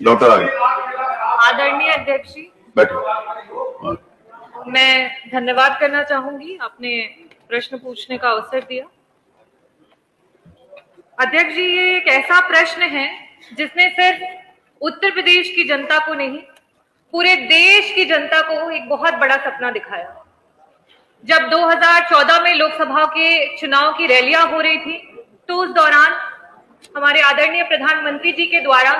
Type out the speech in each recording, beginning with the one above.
Doctor आगे आदरणीय अध्यक्ष जी, बैठो। मैं धन्यवाद करना चाहूंगी, आपने प्रश्न पूछने का अवसर दिया। अध्यक्ष जी, ये एक ऐसा प्रश्न है जिसने सिर्फ उत्तर प्रदेश की जनता को नहीं, पूरे देश की जनता को एक बहुत बड़ा सपना दिखाया। जब 2014 में लोकसभा के चुनाव की रैलियां हो रही थी, तो उस दौरान हमारे आदरणीय प्रधानमंत्री जी के द्वारा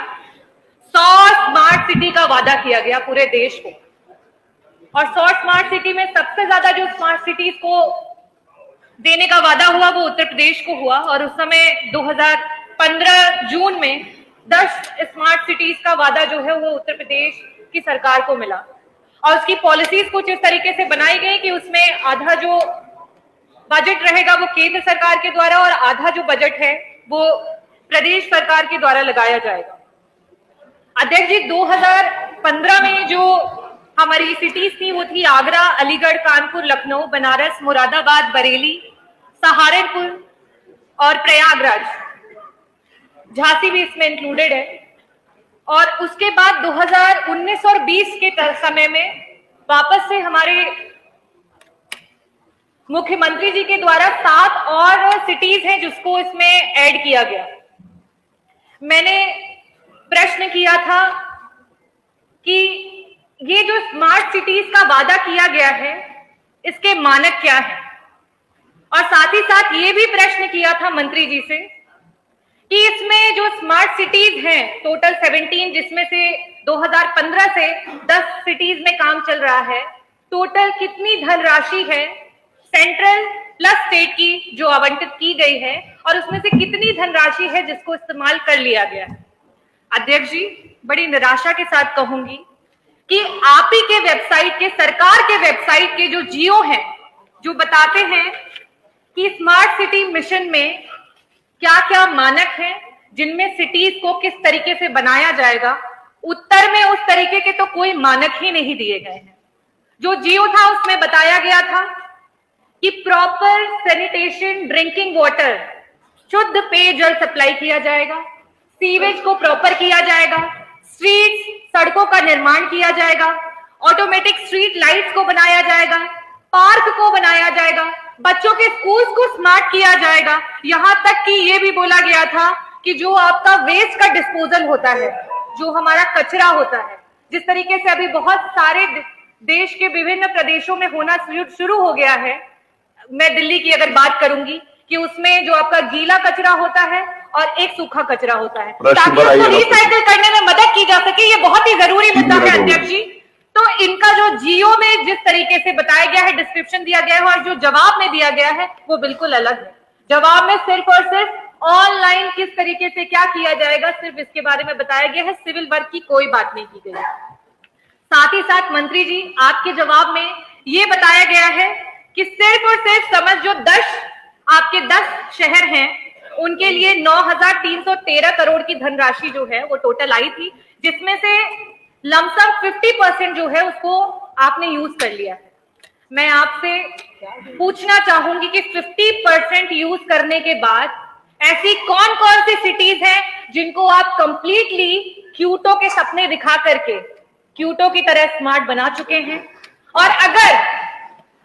100 स्मार्ट सिटी का वादा किया गया पूरे देश को। और 100 स्मार्ट सिटी में सबसे ज्यादा जो स्मार्ट सिटीज को देने का वादा हुआ वो उत्तर प्रदेश को हुआ। और उस समय 2015 जून में 10 स्मार्ट सिटीज का वादा जो है वो उत्तर प्रदेश की सरकार को मिला। और उसकी पॉलिसीज कुछ इस तरीके से बनाई गई कि उसमें आधा जो बजट रहेगा वो केंद्र सरकार के द्वारा और आधा जो बजट है वो प्रदेश सरकार के द्वारा लगाया जाएगा। अध्यक्ष जी, 2015 में जो हमारी सिटीज थी वो थी आगरा, अलीगढ़, कानपुर, लखनऊ, बनारस, मुरादाबाद, बरेली, सहारनपुर और प्रयागराज। झांसी भी इसमें इंक्लूडेड है। और उसके बाद 2019 और 20 के समय में वापस से हमारे मुख्यमंत्री जी के द्वारा 7 और सिटीज हैं जिसको इसमें ऐड किया गया। मैंने प्रश्न किया था कि ये जो स्मार्ट सिटीज का वादा किया गया है इसके मानक क्या है, और साथ ही साथ ये भी प्रश्न किया था मंत्री जी से कि इसमें जो स्मार्ट सिटीज हैं टोटल 17, जिसमें से 2015 से 10 सिटीज में काम चल रहा है, टोटल कितनी धनराशि है सेंट्रल प्लस स्टेट की जो आवंटित की गई है और उसमें से कितनी धनराशि है जिसको इस्तेमाल कर लिया गया है। अध्यक्ष जी, बड़ी निराशा के साथ कहूंगी कि आप ही के वेबसाइट के, सरकार के वेबसाइट के जो जियो हैं, जो बताते हैं कि स्मार्ट सिटी मिशन में क्या क्या मानक हैं जिनमें सिटीज को किस तरीके से बनाया जाएगा, उत्तर में उस तरीके के तो कोई मानक ही नहीं दिए गए हैं। जो जियो था उसमें बताया गया था कि प्रॉपर सैनिटेशन, ड्रिंकिंग वाटर, शुद्ध पेयजल सप्लाई किया जाएगा, सीवेज को प्रॉपर किया जाएगा, स्ट्रीट्स, सड़कों का निर्माण किया जाएगा, ऑटोमेटिक स्ट्रीट लाइट्स को बनाया जाएगा, पार्क को बनाया जाएगा, बच्चों के स्कूल्स को स्मार्ट किया जाएगा। यहां तक कि ये भी बोला गया था कि जो आपका वेस्ट का डिस्पोजल होता है, जो हमारा कचरा होता है, जिस तरीके से अभी बहुत सारे देश के विभिन्न प्रदेशों में होना शुरू हो गया है, मैं दिल्ली की अगर बात करूंगी कि उसमें जो आपका गीला कचरा होता है और एक सूखा कचरा होता है, ताकि उसको रिसाइकिल करने में मदद की जा सके। ये बहुत ही जरूरी मुद्दा है अध्यक्ष जी। तो इनका जो जियो में जिस तरीके से बताया गया है, डिस्क्रिप्शन दिया गया है और जो जवाब में दिया गया है वो बिल्कुल अलग है। जवाब में सिर्फ और सिर्फ ऑनलाइन किस तरीके से क्या किया जाएगा, सिर्फ इसके बारे में बताया गया है, सिविल वर्क की कोई बात नहीं की गई। साथ ही साथ मंत्री जी, आपके जवाब में ये बताया गया है कि सिर्फ और सिर्फ समझ जो 10 शहर हैं उनके लिए 9,313 करोड़ की धनराशि जो है वो टोटल आई थी, जिसमें से लमसम 50% जो है उसको आपने यूज कर लिया है। मैं आपसे पूछना चाहूंगी कि 50% यूज करने के बाद ऐसी कौन कौन सी सिटीज हैं जिनको आप कंप्लीटली क्यूटो के सपने दिखा करके क्यूटो की तरह स्मार्ट बना चुके हैं, और अगर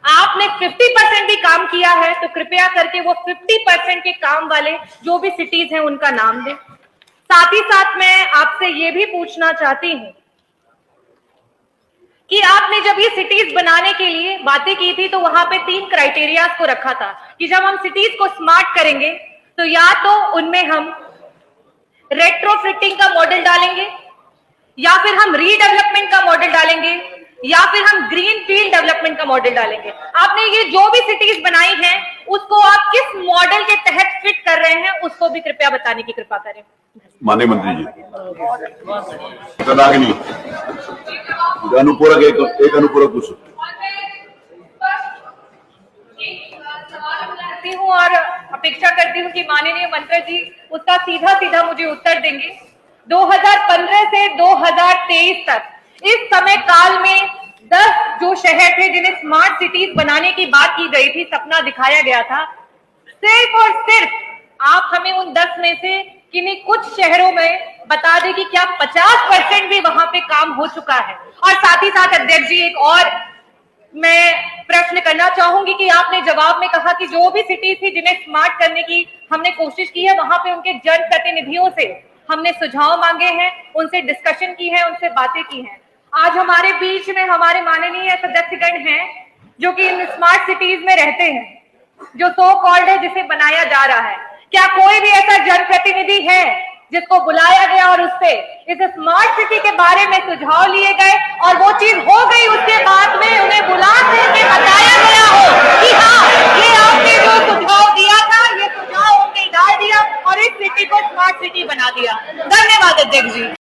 आपने 50% भी काम किया है तो कृपया करके वो 50% के काम वाले जो भी सिटीज हैं उनका नाम दें। साथ ही साथ मैं आपसे ये भी पूछना चाहती हूं कि आपने जब ये सिटीज बनाने के लिए बातें की थी तो वहां पे 3 क्राइटेरिया को रखा था कि जब हम सिटीज को स्मार्ट करेंगे तो या तो उनमें हम रेट्रोफिटिंग का मॉडल डालेंगे, या फिर हम रीडेवलपमेंट का मॉडल डालेंगे, या फिर हम ग्रीन फील्ड डेवलपमेंट का मॉडल डालेंगे। आपने ये जो भी सिटीज बनाई हैं उसको आप किस मॉडल के तहत फिट कर रहे हैं उसको भी कृपया बताने की कृपा करें। माननीय मंत्री जी, अनुपूरक एक अनुपूरक पूछो। करती हूँ और अपेक्षा करती हूँ कि माननीय मंत्री जी उसका सीधा सीधा मुझे उत्तर देंगे। 2015 से 2023 तक इस समय काल में 10 जो शहर थे जिन्हें स्मार्ट सिटीज बनाने की बात की गई थी, सपना दिखाया गया था, सिर्फ और सिर्फ आप हमें उन 10 में से किन्हीं कुछ शहरों में बता दें कि क्या 50% भी वहां पे काम हो चुका है। और साथ ही साथ अध्यक्ष जी एक और मैं प्रश्न करना चाहूंगी कि आपने जवाब में कहा कि जो भी सिटी थी जिन्हें स्मार्ट करने की हमने कोशिश की है, वहां पे उनके जनप्रतिनिधियों से हमने सुझाव मांगे हैं, उनसे डिस्कशन की है, उनसे बातें की हैं। आज हमारे बीच में हमारे माननीय सदस्यगण हैं जो कि इन स्मार्ट सिटीज में रहते हैं, जो सो कॉल्ड है जिसे बनाया जा रहा है। क्या कोई भी ऐसा जनप्रतिनिधि है जिसको बुलाया गया और उससे इस स्मार्ट सिटी के बारे में सुझाव लिए गए और वो चीज हो गई, उसके बाद में उन्हें बुला करके बताया गया हो कि हाँ ये आपने जो सुझाव दिया था, ये सुझाव हमने डाल दिया और इस सिटी को स्मार्ट सिटी बना दिया। धन्यवाद अध्यक्ष जी।